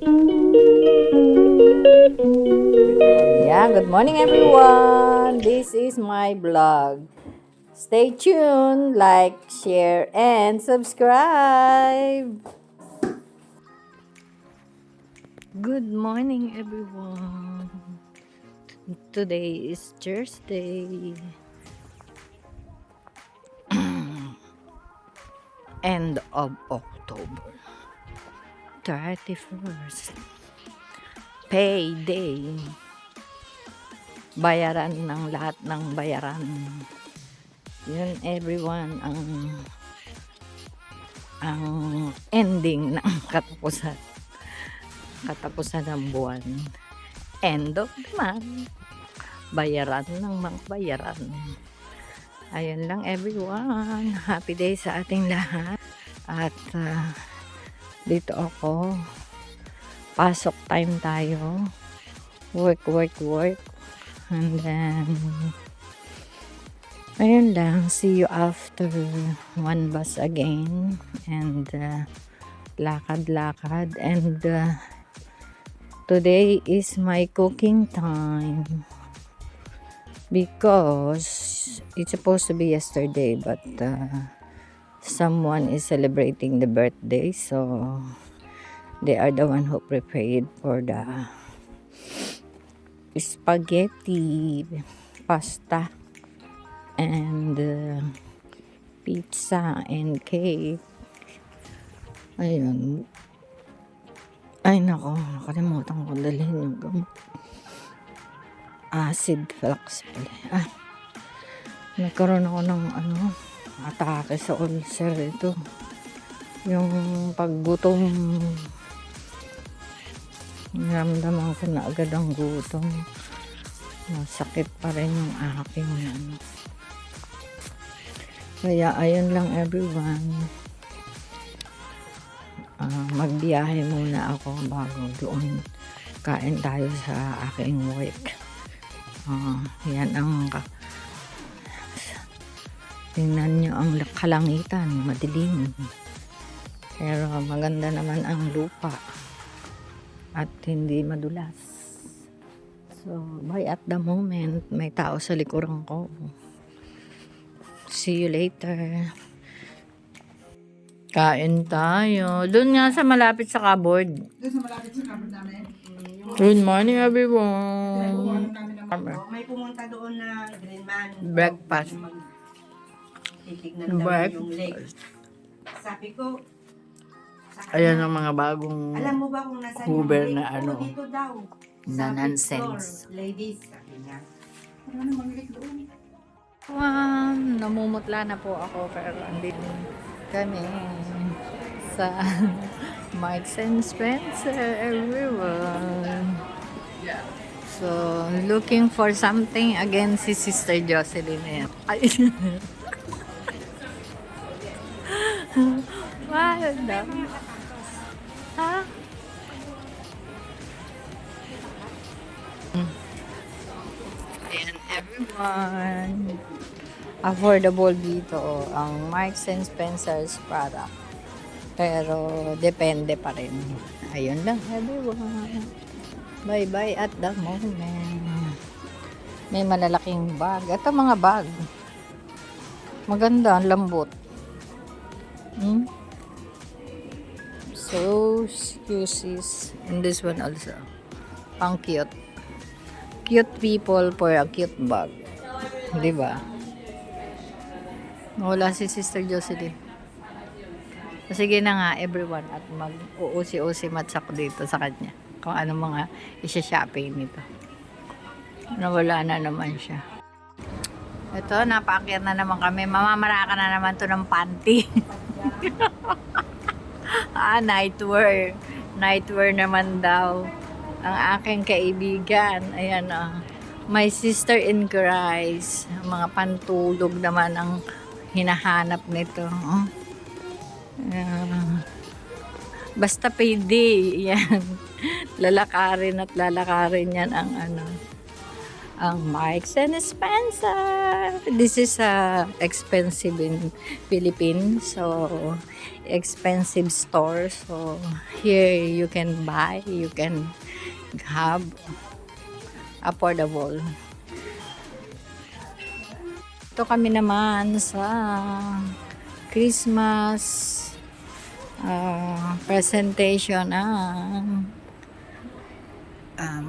Yeah, good morning everyone. This is my vlog. Stay tuned, like, share, and subscribe. Good morning everyone. Today is Thursday. End of October. 31st. Payday. Bayaran ng lahat ng bayaran. Yun everyone ang ending ng katapusan ng buwan. End of the month. Bayaran ng mga bayaran. Ayun lang everyone. Happy day sa ating lahat. At dito ako. Pasok time tayo. Work. And then ayun lang. See you after one bus again. And lakad. And today is my cooking time. Because it's supposed to be yesterday, but someone is celebrating the birthday, so they are the one who prepared for the spaghetti, pasta, and pizza and cake. Ayun. Ay nako, nakalimutan ko dalhin yung gamot. Acid flux pala. Nagkaroon ako ng atake sa ulcer ito. Yung paggutom, naramdaman ko na agad ang gutom. Masakit pa rin yung aking Kaya ayun lang everyone. Magbiyahe muna ako bago doon kain tayo sa aking work. Yan ang tingnan nyo ang kalangitan, madilim, pero maganda naman ang lupa at hindi madulas. So by at the moment may tao sa likuran ko. See you later. Kain tayo doon nga sa malapit sa cupboard. Namin. Good morning everyone. May pumunta doon na green man. Breakfast. Titignan daw yung lake. Sabi ko, Ayan ang mga bagong alam mo ba kung nasa Uber yung na lake? Dito daw. na Sa nonsense. floor, ladies, sabi niya. Ano na mag-lake doon? Namumutla na po ako pero andito kami sa Marks and Spencer everyone. So looking for something again si Sister Jocelyn yan. Ay. Wala. Ha? Ayan everyone. Affordable dito ang Marks and Spencer's product. Pero depende pa rin. Ayun lang everyone. Bye at the moment. May malalaking bag. Ito mga bag. Maganda, lambot. So excuses. And this one also. Pang cute. Cute people for a cute bag. Diba? Wala si Sister Jocelyn. Sige na nga everyone at mag-uusi-usi matsak dito sa kanya. Kung ano mga isa-shopping nito. Nawala na naman siya. Ito, napaakyat na naman kami. Mamamaraka na naman to ng panty. Nightwear. Nightwear naman daw. Ang aking kaibigan. Ayan my sister in Christ. Mga pantulog naman ang hinahanap nito. Basta payday. Yan. Lalakarin yan ang ang Marks and Spencer. This is expensive in Philippines. So, expensive store. So, here you can buy, you can have affordable. Ito kami naman sa Christmas presentation ng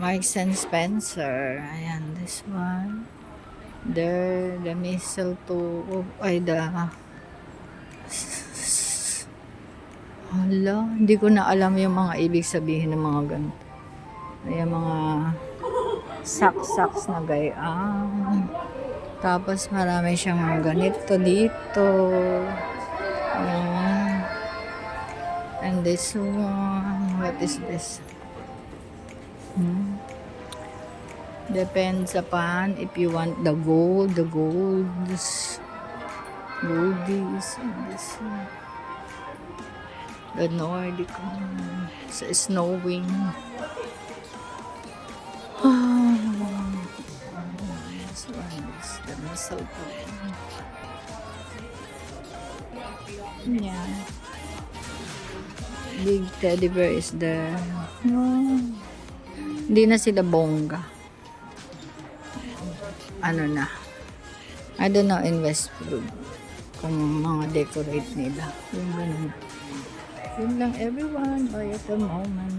Marks and Spencer. Ayan, this one. There, the mistletoe. Ay, hala, hindi ko na alam yung mga ibig sabihin ng mga ganito. Ayan, mga saks-saks na gayaan. Tapos, marami siyang ganito dito. Ayan. And this one, what is this? Depends upon if you want the goldies, and this one. The Nordic one. It's snowing. This one is the mistletoe. Yeah. Big teddy bear is there. Hindi na sila bongga. Ano na. I don't know in Westwood kung mga decorate nila. Yung ganun. Yun lang everyone. Bye at the moment.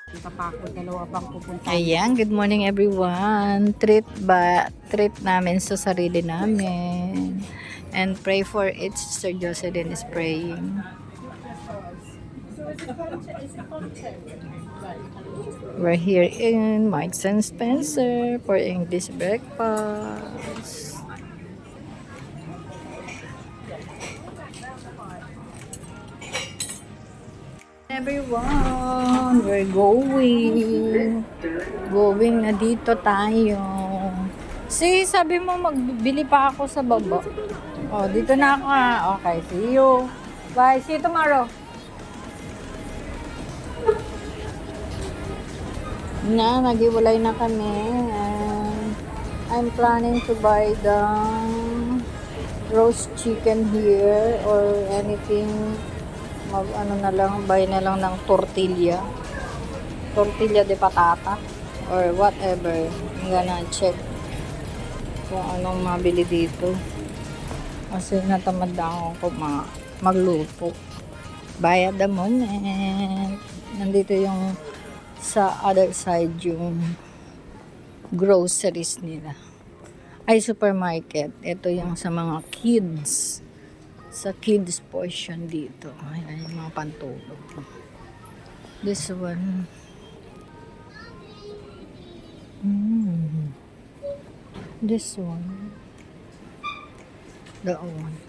Kita pa ako, dalawa pang pupunta. Ayan, good morning everyone. Treat namin sa sarili namin. And pray for it. Sister Jocelyn is praying. We're here in Marks and Spencer for English breakfast. Everyone, we're going na dito tayo. See, sabi mo magbili pa ako sa baba. Oh, dito na ako. Okay, see you. Bye, see you tomorrow. Nagiwalay na kami. And I'm planning to buy the roast chicken here or anything. Buy na lang ng tortilla de patata or whatever. I'm gonna check kung anong mabili dito kasi natamad na ako magluto. Buy at the moment. Nandito yung sa other side yung groceries nila. Ay, supermarket. Ito yung sa mga kids. Sa kids portion dito. Ayan yung mga pantulog. This one. This one. The one.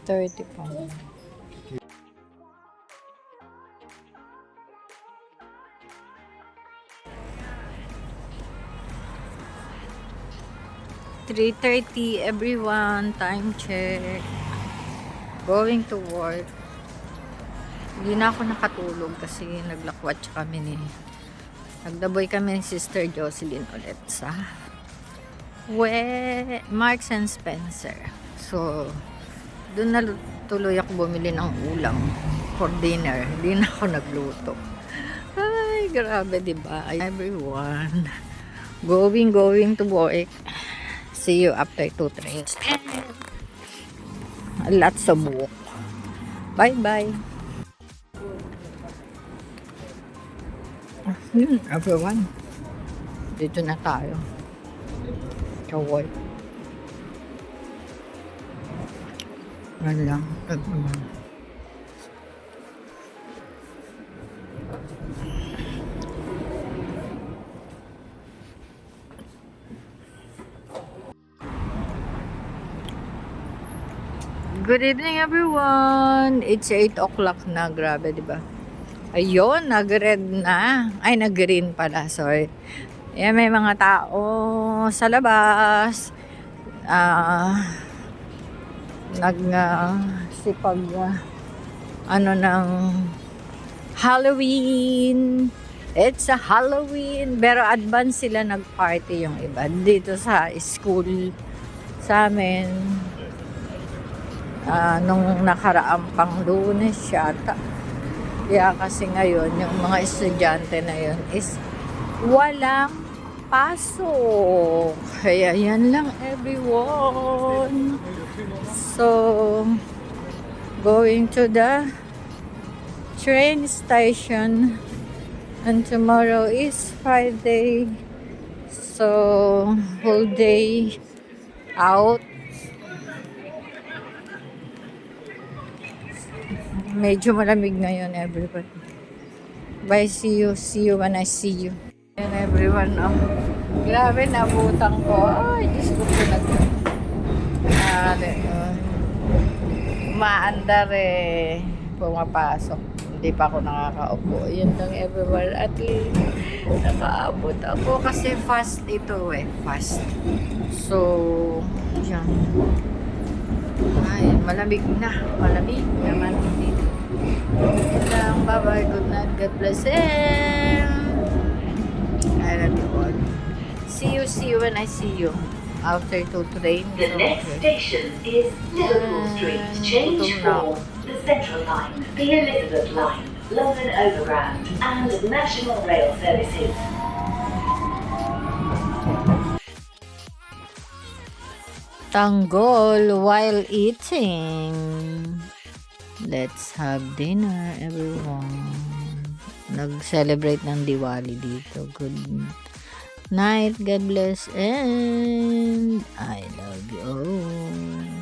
30 pounds. $3:30 everyone, time check. Going to work. Hindi na ako nakatulog kasi naglakwatsa kami nagdaboy kami ni Sister Jocelyn ulit sa Marks and Spencer. So, doon na tuloy ako bumili ng ulam for dinner. Hindi na ako nagluto. Ay, grabe, diba? Everyone, going to work. See you after 2-3. Lots of work. Bye-bye. Everyone. Dito na tayo. Kaway. Wala. Everyone. Good evening everyone. It's 8 o'clock na. Grabe, diba? Ayun, nag-red na. Ay, nag-green pala. Sorry. Ayan, may mga tao sa labas. Sipag ng Halloween! It's a Halloween! Pero advance sila nag-party yung iba. Dito sa school sa amin, nung nakaraang pang Lunes yata. Kaya kasi ngayon, yung mga estudyante na yun is walang pasok. Kaya yan lang everyone. So, going to the train station. And tomorrow is Friday. So, whole day out. Medyo malamig ngayon, everyone. Bye, see you. See you when I see you. And everyone, grabe, nabutang ko. Ay, Diyos ko po maandar pumapasok. Hindi pa ako nakakaupo. Yun lang, everyone. At least, nakaabot ako kasi fast ito fast. So, yan. Ay, malamig na. Malamig naman dito. Yan lang. Bye-bye. Good night. God bless him. I love you all. See you when I see you. After to train. The next station is Liverpool Street. Change for the Central Line, the Elizabeth Line, London Overground, and National Rail Services. Tanggol while eating. Let's have dinner, everyone. Nag-celebrate ng Diwali dito. Good night. God bless and I love you all.